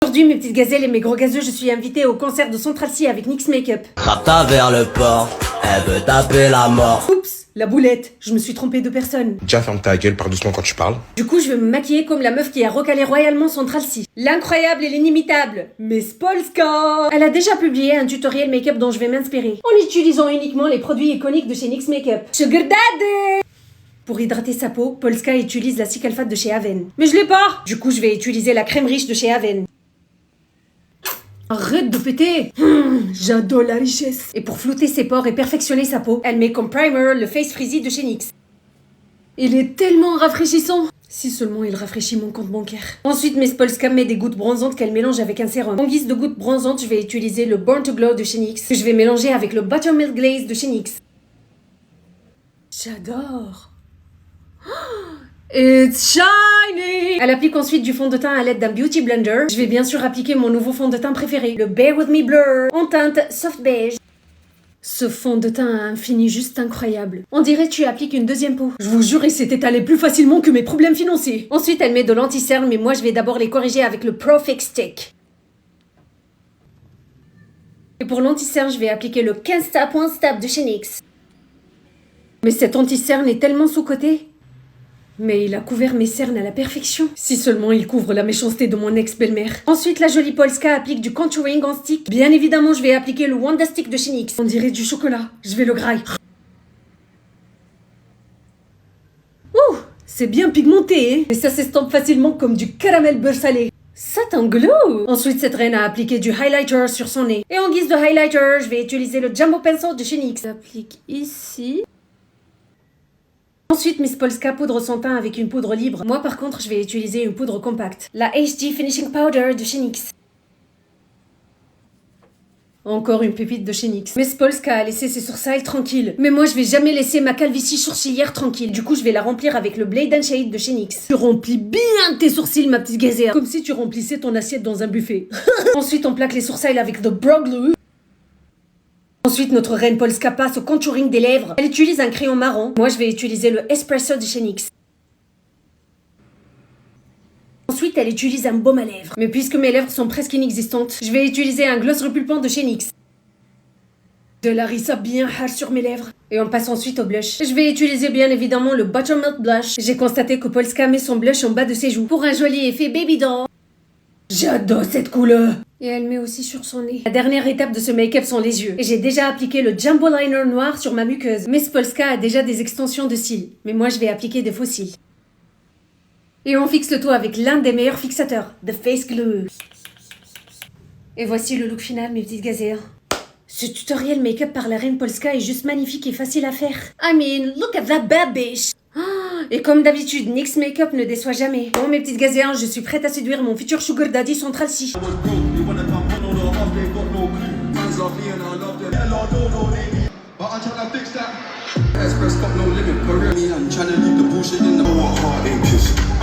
Aujourd'hui, mes petites gazelles et mes gros gazeux, je suis invitée au concert de Central C avec NYX Makeup. Rapta vers le port, elle veut taper la mort. Oups, la boulette, je me suis trompée de personne. Déjà ferme ta gueule, parle doucement quand tu parles. Du coup, je vais me maquiller comme la meuf qui a recalé royalement Central C. L'incroyable et l'inimitable, Miss Polska. Elle a déjà publié un tutoriel make-up dont je vais m'inspirer, en utilisant uniquement les produits iconiques de chez NYX Makeup. Sugar Daddy. Pour hydrater sa peau, Polska utilise la Cicalfate de chez Aven. Mais je l'ai pas. Du coup, je vais utiliser la crème riche de chez Aven. Arrête de péter. J'adore la richesse. Et pour flouter ses pores et perfectionner sa peau, elle met comme primer le Face Frizzy de chez NYX. Il est tellement rafraîchissant. Si seulement il rafraîchit mon compte bancaire. Ensuite, Miss Polska met des gouttes bronzantes qu'elle mélange avec un sérum. En guise de gouttes bronzantes, je vais utiliser le Born to Glow de chez NYX, que je vais mélanger avec le Buttermilk Glaze de chez NYX. J'adore. It's shiny! Elle applique ensuite du fond de teint à l'aide d'un Beauty Blender. Je vais bien sûr appliquer mon nouveau fond de teint préféré, le Bear With Me Blur, en teinte soft beige. Ce fond de teint a un fini juste incroyable. On dirait que tu appliques une deuxième peau. Je vous jure, il s'est étalé plus facilement que mes problèmes financiers. Ensuite, elle met de l'anti-cerne, mais moi je vais d'abord les corriger avec le Pro Fix Stick. Et pour l'anti-cerne, je vais appliquer le 15 Tap One Step de chez NYX. Mais cet anti-cerne est tellement sous-coté. Mais il a couvert mes cernes à la perfection. Si seulement il couvre la méchanceté de mon ex-belle-mère. Ensuite, la jolie Polska applique du contouring en stick. Bien évidemment, je vais appliquer le Wanda Stick de chez NYX. On dirait du chocolat. Je vais le grailler. Ouh, c'est bien pigmenté, hein. Et ça s'estompe facilement comme du caramel beurre salé. Satin glow. Ensuite, cette reine a appliqué du highlighter sur son nez. Et en guise de highlighter, je vais utiliser le Jumbo Pencil de chez NYX. J'applique ici. Ensuite, Miss Polska poudre son teint avec une poudre libre. Moi, par contre, je vais utiliser une poudre compacte. La HD Finishing Powder de chez NYX. Encore une pépite de chez NYX. Miss Polska a laissé ses sourcils tranquilles. Mais moi, je vais jamais laisser ma calvitie sourcilière tranquille. Du coup, je vais la remplir avec le Blade and Shade de chez NYX. Tu remplis bien tes sourcils, ma petite gazelle. Comme si tu remplissais ton assiette dans un buffet. Ensuite, on plaque les sourcils avec The Brow Glue. Ensuite, notre reine Polska passe au contouring des lèvres. Elle utilise un crayon marron. Moi, je vais utiliser le Espresso de chez NYX. Ensuite, elle utilise un baume à lèvres. Mais puisque mes lèvres sont presque inexistantes, je vais utiliser un gloss repulpant de chez NYX. De la rissa bien hard sur mes lèvres. Et on passe ensuite au blush. Je vais utiliser bien évidemment le Buttermilk Blush. J'ai constaté que Polska met son blush en bas de ses joues pour un joli effet baby doll. J'adore cette couleur. Et elle met aussi sur son nez. La dernière étape de ce make-up sont les yeux. Et j'ai déjà appliqué le Jumbo Liner noir sur ma muqueuse. Miss Polska a déjà des extensions de cils. Mais moi, je vais appliquer des faux cils. Et on fixe le tout avec l'un des meilleurs fixateurs, The Face Glue. Et voici le look final, mes petites gazelles. Ce tutoriel make-up par la reine Polska est juste magnifique et facile à faire. I mean, look at that bad bitch. Et comme d'habitude, NYX Makeup ne déçoit jamais. Bon, mes petites gazelles, je suis prête à séduire mon futur sugar daddy Central C. Express got no limit, Korean and trying to leave the bullshit in the water.